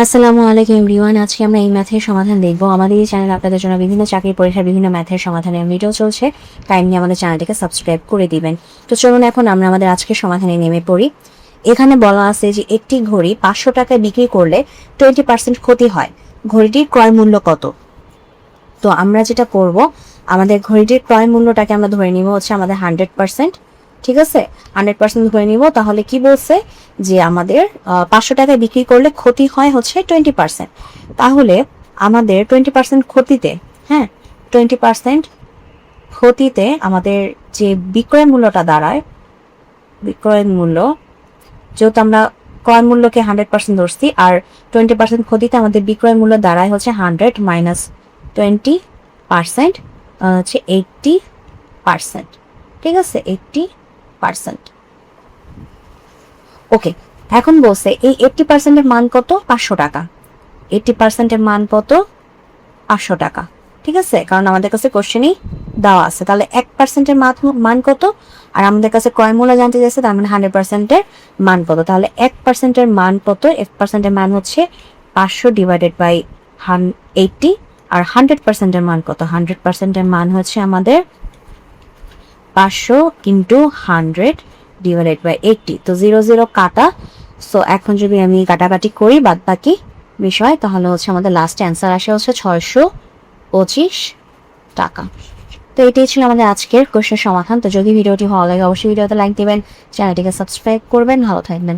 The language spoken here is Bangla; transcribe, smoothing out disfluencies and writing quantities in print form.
আসসালামু আলাইকুম এভরিওয়ান। আজকে আমরা এই ম্যাথের সমাধান দেখব। আমাদের এই চ্যানেলে আপনাদের জন্য বিভিন্ন চাকরির পরীক্ষার বিভিন্ন ম্যাথের সমাধানের ভিডিও চলছে। কাইন্ডলি আমাদের চ্যানেলটিকে সাবস্ক্রাইব করে দিবেন। তো চলুন এখন আমরা আমাদের আজকের সমাধানে নেমে পড়ি। এখানে বলা আছে যে একটি ঘড়ি 500 টাকায় বিক্রি করলে 20% ক্ষতি হয়। ঘড়িটির ক্রয় মূল্য কত? তো আমরা যেটা করব, আমাদের ঘড়িটির ক্রয় মূল্যটাকে আমরা ধরে নিব হচ্ছে আমাদের 100%। ঠিক আছে, 100% ধরে নিব। তাহলে কি বলছে যে আমাদের 500 টাকায় বিক্রি করলে ক্ষতি হয় হচ্ছে 20%। তাহলে আমাদের 20% ক্ষতিতে, হ্যাঁ, 20% ক্ষতিতে আমাদের যে বিক্রয় মূল্যটা দাঁড়ায়, বিক্রয় মূল্য, যেহেতু আমরা ক্রয় মূল্যকে 100% ধরছি, আর 20% ক্ষতিতে আমাদের বিক্রয় মূল্য দাঁড়ায় হচ্ছে 100 মাইনাস 20% হচ্ছে 80%। ঠিক আছে, 80%। ওকে, এখন বলছে এই 80%-এর মান কত? 500 টাকা। 80%-এর মান কত? 500 টাকা। ঠিক আছে, কারণ আমাদের কাছে কোশ্চেনই দেওয়া আছে। তাহলে 1%-এর মান কত? আর আমাদের কাছে ক্রয় মূল্য জানতে চাইছে, তার মানে 100%-এর মান কত? তাহলে 1%-এর মান কত? 1%-এর মান হচ্ছে 500 ডিভাইডেড বাই 80। আর 100%-এর মান কত? 100%-এর মান হচ্ছে আমাদের 500 ইন্টু 100 ডিভাইডেড বাই 80। তো 0 0 কাটা। সো এখন যদি আমি কাটাকাটি করি বাদ বাকি বিষয়, তাহলে হচ্ছে আমাদের লাস্ট অ্যান্সার আসে হচ্ছে 625 টাকা। তো এটাই ছিল আমাদের আজকের কোশ্চেন সমাধান। তো যদি ভিডিওটি ভালো লাগে অবশ্যই ভিডিওতে লাইক দিবেন, চ্যানেলটিকে সাবস্ক্রাইব করবেন। ভালো থাকবেন।